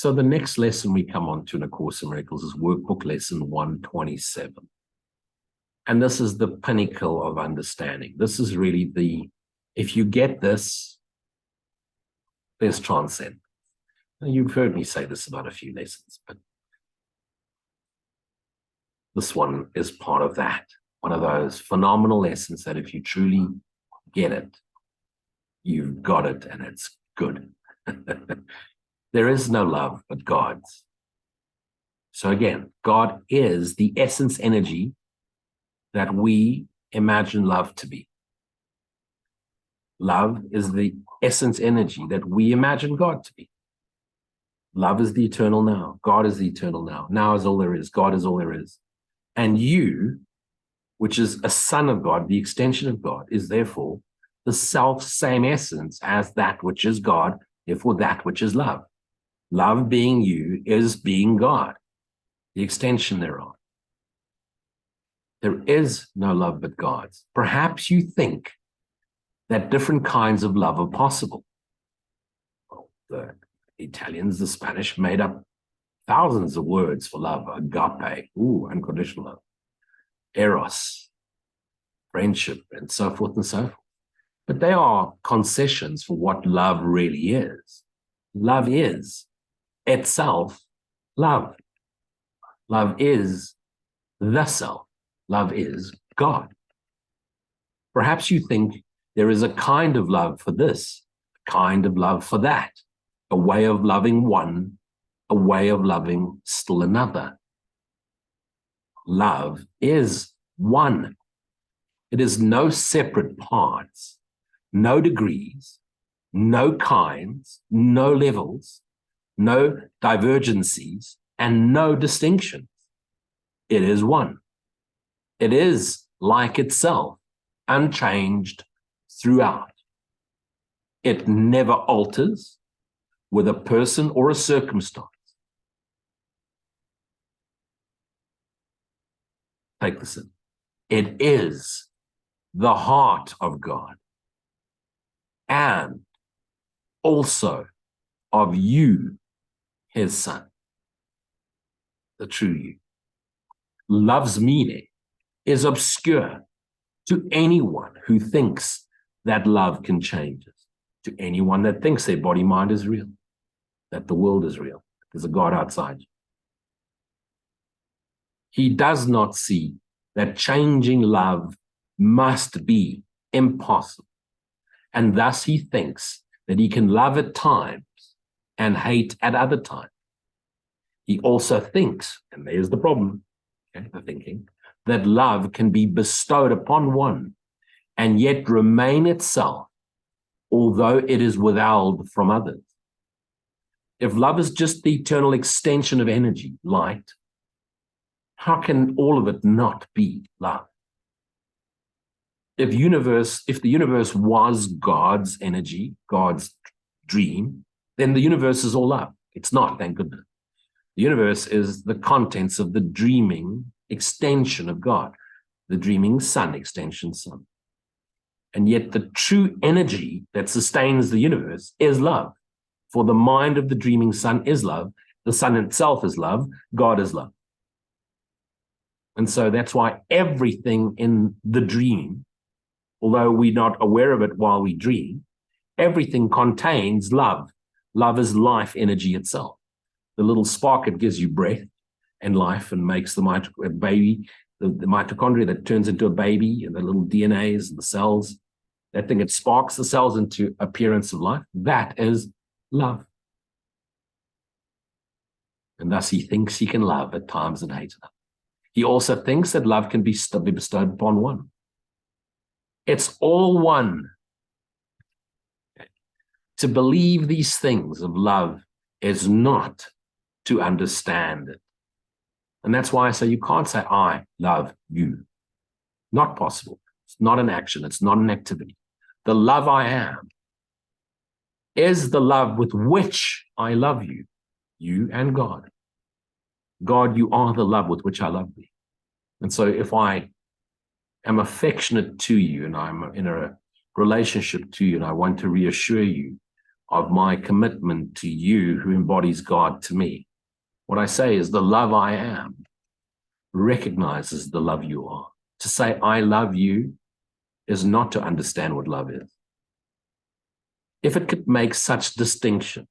So the next lesson we come on to in A Course in Miracles is Workbook Lesson 127. And this is the pinnacle of understanding. This is really if you get this, there's transcendence. You've heard me say this about a few lessons, but this one is part of that. One of those phenomenal lessons that if you truly get it, you've got it and it's good. There is no love but God's. So again, God is the essence energy that we imagine love to be. Love is the essence energy that we imagine God to be. Love is the eternal now. God is the eternal now. Now is all there is. God is all there is. And you, which is a son of God, the extension of God, is therefore the self-same essence as that which is God, therefore that which is love. Love being you is being God, the extension thereof. There is no love but God's. Perhaps you think that different kinds of love are possible. Well, the Italians, the Spanish made up thousands of words for love. Agape, unconditional love. Eros, friendship, and so forth and so forth. But they are concessions for what love really is. Love is itself love. Love is the self. Love is God. Perhaps you think there is a kind of love for this, a kind of love for that, a way of loving one, a way of loving still another. Love is one. It is no separate parts, no degrees, no kinds, no levels, no divergencies, and no distinctions. It is one. It is like itself, unchanged throughout. It never alters with a person or a circumstance. Take this in. It is the heart of God and also of you, his son, the true you. Love's meaning is obscure to anyone who thinks that love can change us, to anyone that thinks their body mind is real, that the world is real, there's a God outside you. He does not see that changing love must be impossible. And thus he thinks that he can love at times and hate at other times. He also thinks, and there's the problem, okay, the thinking, that love can be bestowed upon one and yet remain itself, although it is withheld from others. If love is just the eternal extension of energy, light, how can all of it not be love? If the universe was God's energy, God's dream, then the universe is all love. It's not, thank goodness. The universe is the contents of the dreaming extension of God, the dreaming sun, extension sun. And yet the true energy that sustains the universe is love. For the mind of the dreaming sun is love. The sun itself is love. God is love. And so that's why everything in the dream, although we're not aware of it while we dream, everything contains love. Love is life energy itself. The little spark, it gives you breath and life and makes the baby, the mitochondria that turns into a baby, and the little DNAs and the cells, that thing, it sparks the cells into appearance of life. That is love. And thus he thinks he can love at times and hate it. He also thinks that love can be bestowed upon one. It's all one. To believe these things of love is not to understand it. And that's why I say you can't say, I love you. Not possible. It's not an action. It's not an activity. The love I am is the love with which I love you, you and God. God, you are the love with which I love thee. And so if I am affectionate to you and I'm in a relationship to you and I want to reassure you of my commitment to you who embodies God to me. What I say is the love I am recognizes the love you are. To say I love you is not to understand what love is. If it could make such distinctions,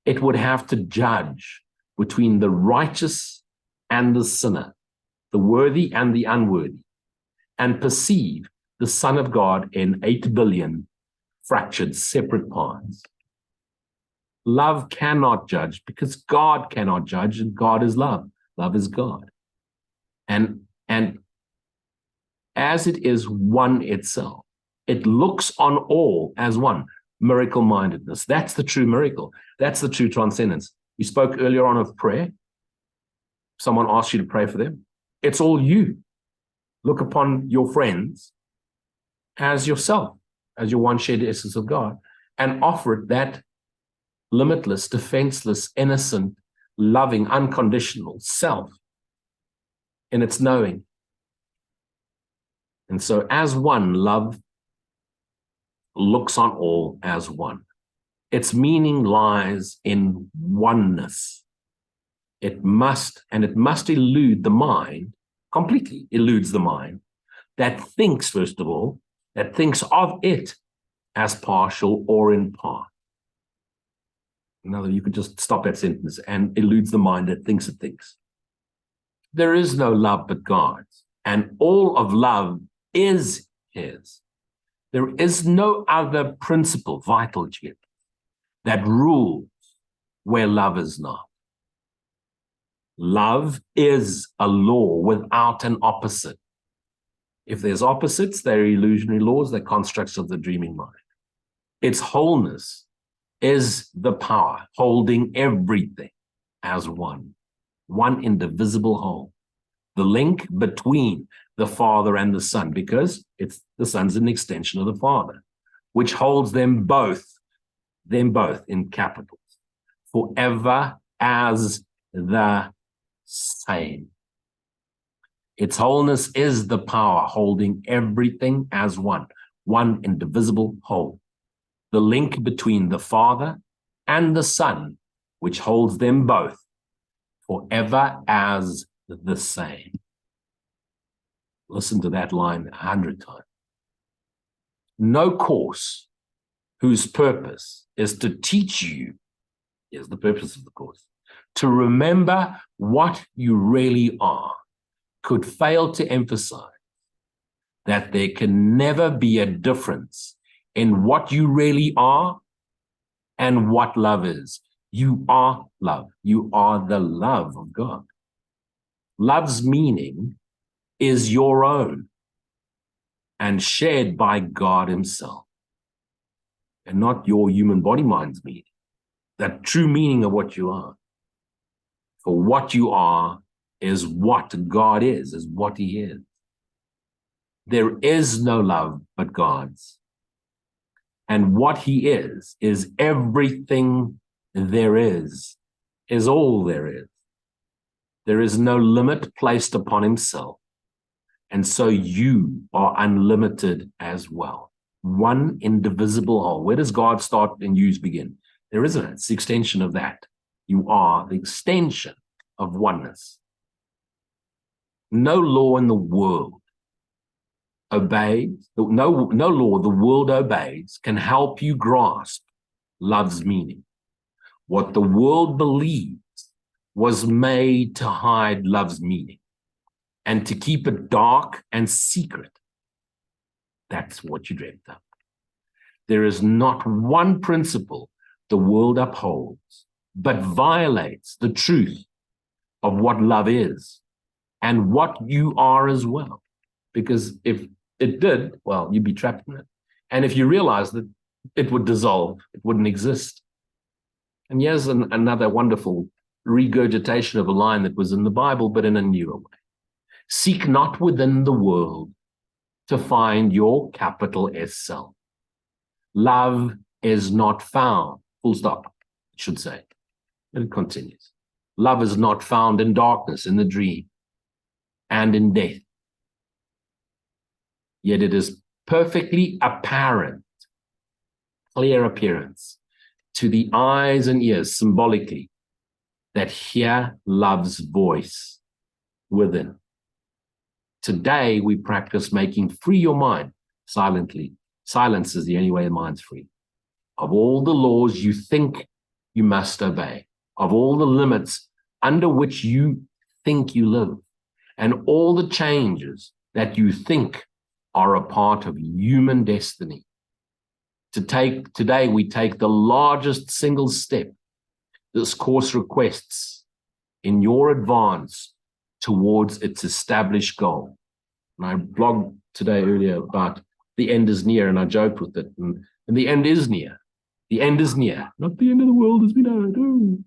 it would have to judge between the righteous and the sinner, the worthy and the unworthy, and perceive the Son of God in 8 billion fractured separate parts. Love cannot judge because God cannot judge, and God is love. Love is God. And as it is one itself, it looks on all as one. Miracle-mindedness. That's the true miracle. That's the true transcendence. You spoke earlier on of prayer. Someone asked you to pray for them. It's all you. Look upon your friends as yourself, as your one shared essence of God, and offer it that limitless, defenseless, innocent, loving, unconditional self in its knowing. And so as one, love looks on all as one. Its meaning lies in oneness. It must elude the mind, completely eludes the mind, that thinks, first of all, that thinks of it as partial or in part. You could just stop that sentence, and eludes the mind that thinks it thinks. There is no love but God's, and all of love is his. There is no other principle, vital yet, that rules where love is not. Love is a law without an opposite. If there's opposites, they're illusionary laws, they're constructs of the dreaming mind. Its wholeness is the power holding everything as one indivisible whole. The link between the Father and the Son, because the Son's an extension of the Father, which holds them both in capitals, forever as the same. Its wholeness is the power holding everything as one indivisible whole. The link between the Father and the Son, which holds them both forever as the same. Listen to that line 100 times. No course whose purpose is to teach you, here's the purpose of the course, to remember what you really are, could fail to emphasize that there can never be a difference in what you really are and what love is. You are love. You are the love of God. Love's meaning is your own and shared by God himself, and not your human body mind's meaning. The true meaning of what you are. For what you are is what God is what he is. There is no love but God's. And what he is everything there is all there is. There is no limit placed upon himself. And so you are unlimited as well. One indivisible whole. Where does God start and yous begin? There isn't. It's the extension of that. You are the extension of oneness. No law in the world obeys, no law the world obeys can help you grasp love's meaning. What the world believes was made to hide love's meaning and to keep it dark and secret. That's what you dreamt up. There is not one principle the world upholds, but violates the truth of what love is and what you are as well. Because if it did, well, you'd be trapped in it. And if you realize that it would dissolve, it wouldn't exist. And here's another wonderful regurgitation of a line that was in the Bible, but in a newer way. Seek not within the world to find your capital S self. Love is not found, full stop, it should say. And it continues. Love is not found in darkness, in the dream, and in death. Yet it is perfectly apparent, clear appearance, to the eyes and ears, symbolically, that hear love's voice within. Today, we practice making free your mind silently. Silence is the only way the mind's free. Of all the laws you think you must obey, of all the limits under which you think you live, and all the changes that you think are a part of human destiny. Today, we take the largest single step this course requests in your advance towards its established goal. And I blogged today earlier about the end is near, and I joked with it, and the end is near. The end is near, not the end of the world as we know it. Ooh.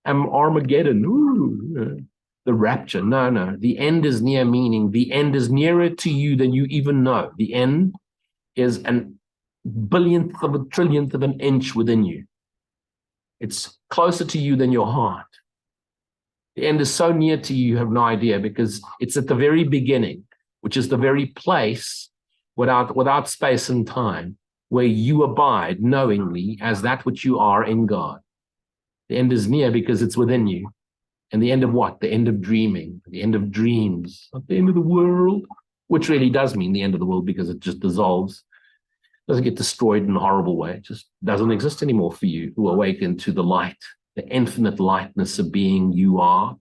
Armageddon, ooh. The rapture, no. The end is near, meaning the end is nearer to you than you even know. The end is an billionth of a trillionth of an inch within you. It's closer to you than your heart. The end is so near to you, you have no idea, because it's at the very beginning, which is the very place without space and time, where you abide knowingly as that which you are in God. The end is near because it's within you. And the end of what? The end of dreaming, the end of dreams, not the end of the world, which really does mean the end of the world because it just dissolves. Doesn't get destroyed in a horrible way. It just doesn't exist anymore for you who awaken to the light, the infinite lightness of being you are.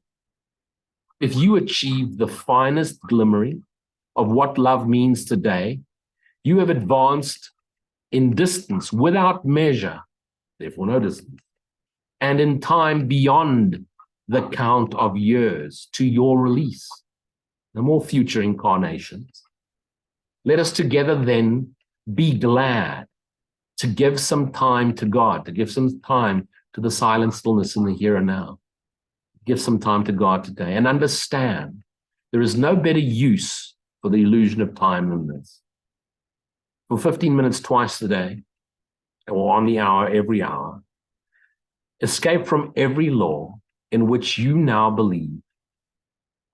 If you achieve the finest glimmering of what love means today, you have advanced in distance without measure, therefore no distance, and in time beyond the count of years to your release. No more future incarnations. Let us together then be glad to give some time to God, to give some time to the silent stillness in the here and now. Give some time to God today and understand there is no better use for the illusion of time than this. For 15 minutes twice a day, or on the hour, every hour, escape from every law in which you now believe.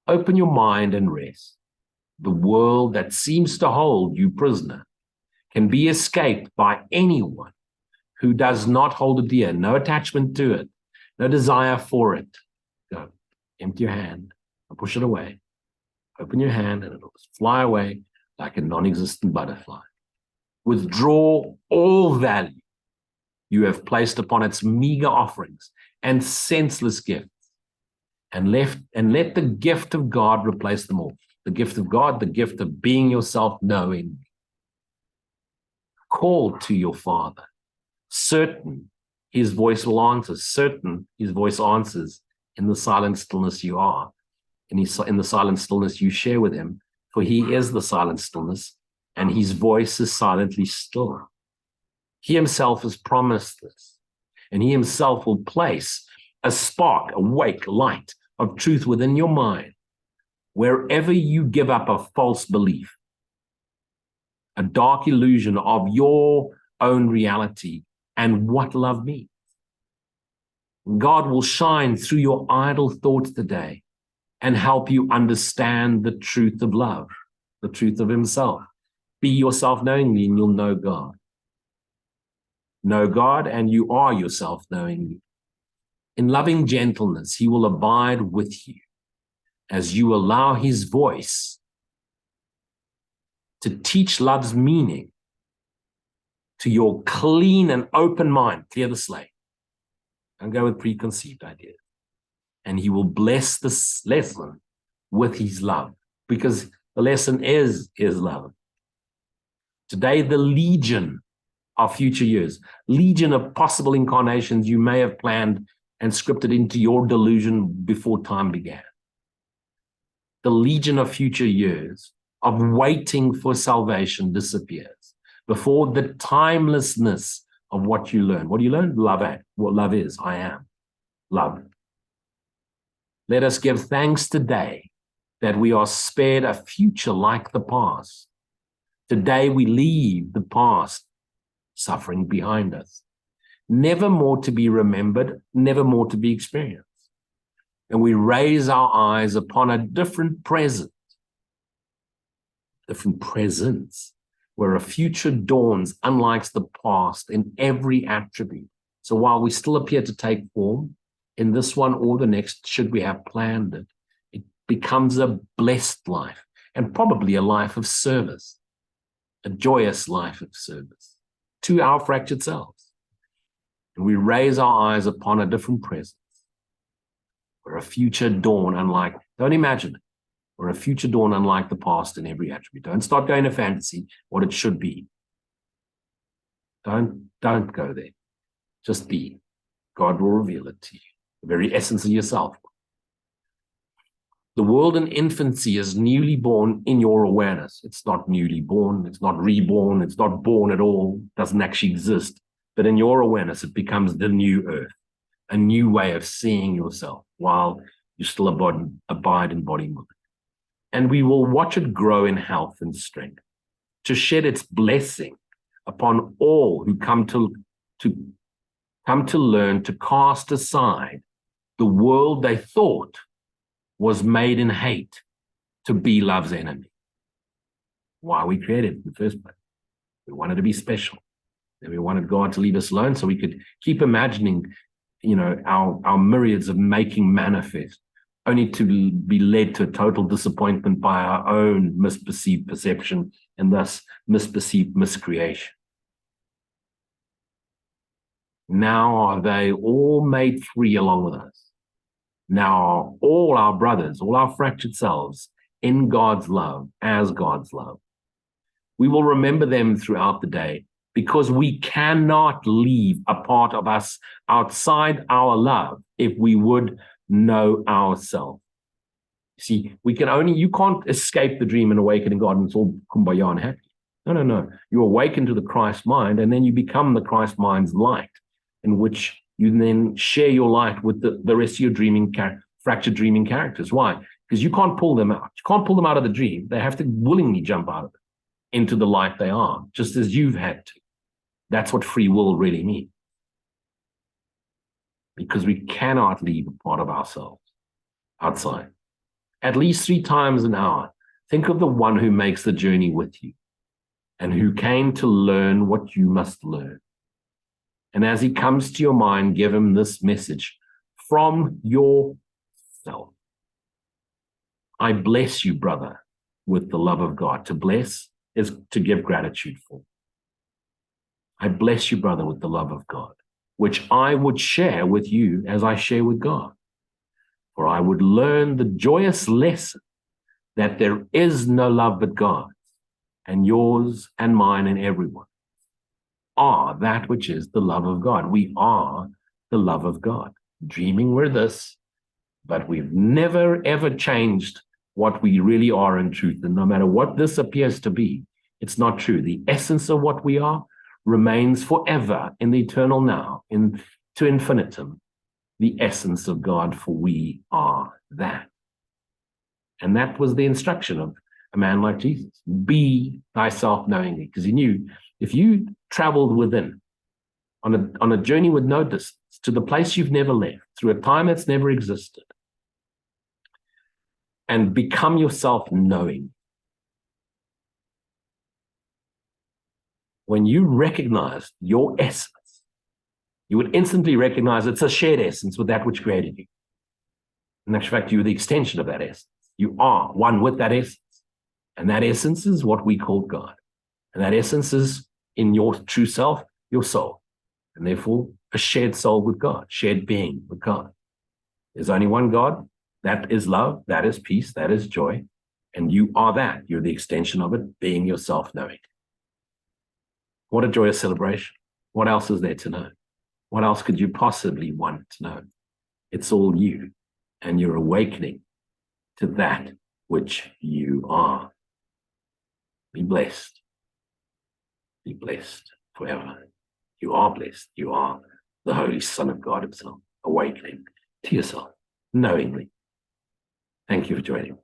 Open your mind and rest. The world that seems to hold you prisoner can be escaped by anyone who does not hold it dear, no attachment to it, no desire for it. Go, empty your hand and push it away. Open your hand and it'll fly away like a non-existent butterfly. Withdraw all value you have placed upon its meager offerings and senseless gifts, and let the gift of God replace them all. The gift of God, the gift of being yourself, knowing. Call to your Father. Certain his voice will answer. Certain his voice answers in the silent stillness you are. In the silent stillness you share with him, for he is the silent stillness, and his voice is silently still. He himself has promised this, and he himself will place a spark, awake light of truth within your mind, wherever you give up a false belief, a dark illusion of your own reality and what love means. God will shine through your idle thoughts today and help you understand the truth of love, the truth of himself. Be yourself knowingly and you'll know God. Know God and you are yourself knowingly. In loving gentleness, he will abide with you as you allow his voice to teach love's meaning to your clean and open mind. Clear the slate. Don't go with preconceived ideas. And he will bless this lesson with his love, because the lesson is his love. Today, the legion of future years, legion of possible incarnations you may have planned and scripted into your delusion before time began. The legion of future years of waiting for salvation disappears before the timelessness of what you learn. What do you learn? Love. What love is. I am love. Let us give thanks today that we are spared a future like the past. Today we leave the past suffering behind us, never more to be remembered, never more to be experienced. And we raise our eyes upon a different presence, where a future dawns unlike the past in every attribute. So while we still appear to take form in this one or the next, should we have planned it, it becomes a blessed life and probably a life of service, a joyous life of service to our fractured selves. And we raise our eyes upon a different presence, or a future dawn unlike, don't imagine it, or a future dawn unlike the past in every attribute. Don't start going to fantasy what it should be. Don't go there. Just be. God will reveal it to you, the very essence of yourself. The world in infancy is newly born in your awareness. It's not newly born. It's not reborn. It's not born at all. It doesn't actually exist. But in your awareness, it becomes the new earth, a new way of seeing yourself while you still abide in body mind. And we will watch it grow in health and strength to shed its blessing upon all who come to learn to cast aside the world they thought was made in hate to be love's enemy. Why we created it in the first place. We wanted to be special. And we wanted God to leave us alone so we could keep imagining, our myriads of making manifest, only to be led to total disappointment by our own misperceived perception and thus misperceived miscreation. Now are they all made free along with us. Now are all our brothers, all our fractured selves in God's love, as God's love. We will remember them throughout the day because we cannot leave a part of us outside our love if we would know ourselves. See, you can't escape the dream and awaken in God and it's all kumbaya and happy. No. You awaken to the Christ mind and then you become the Christ mind's light, in which you then share your light with the rest of your fractured dreaming characters. Why? Because you can't pull them out. You can't pull them out of the dream. They have to willingly jump out of it into the light they are, just as you've had to. That's what free will really means. Because we cannot leave a part of ourselves outside. At least 3 times an hour, think of the one who makes the journey with you and who came to learn what you must learn. And as he comes to your mind, give him this message from yourself. I bless you, brother, with the love of God. To bless is to give gratitude for. I bless you, brother, with the love of God, which I would share with you as I share with God. For I would learn the joyous lesson that there is no love but God's, and yours and mine and everyone are that which is the love of God. We are the love of God. Dreaming we're this, but we've never, ever changed what we really are in truth. And no matter what this appears to be, it's not true. The essence of what we are remains forever in the eternal now, to infinitum, the essence of God, for we are that. And that was the instruction of a man like Jesus. Be thyself knowingly, because he knew if you traveled within on a journey with no distance to the place you've never left, through a time that's never existed, and become yourself knowing, when you recognize your essence, you would instantly recognize it's a shared essence with that which created you. In actual fact, you're the extension of that essence. You are one with that essence. And that essence is what we call God. And that essence is in your true self, your soul. And therefore, a shared soul with God, shared being with God. There's only one God. That is love. That is peace. That is joy. And you are that. You're the extension of it, being yourself knowing. What a joyous celebration. What else is there to know? What else could you possibly want to know? It's all you, and you're awakening to that which you are. Be blessed. Be blessed forever. You are blessed. You are the Holy Son of God himself, awakening to yourself, knowingly. Thank you for joining me.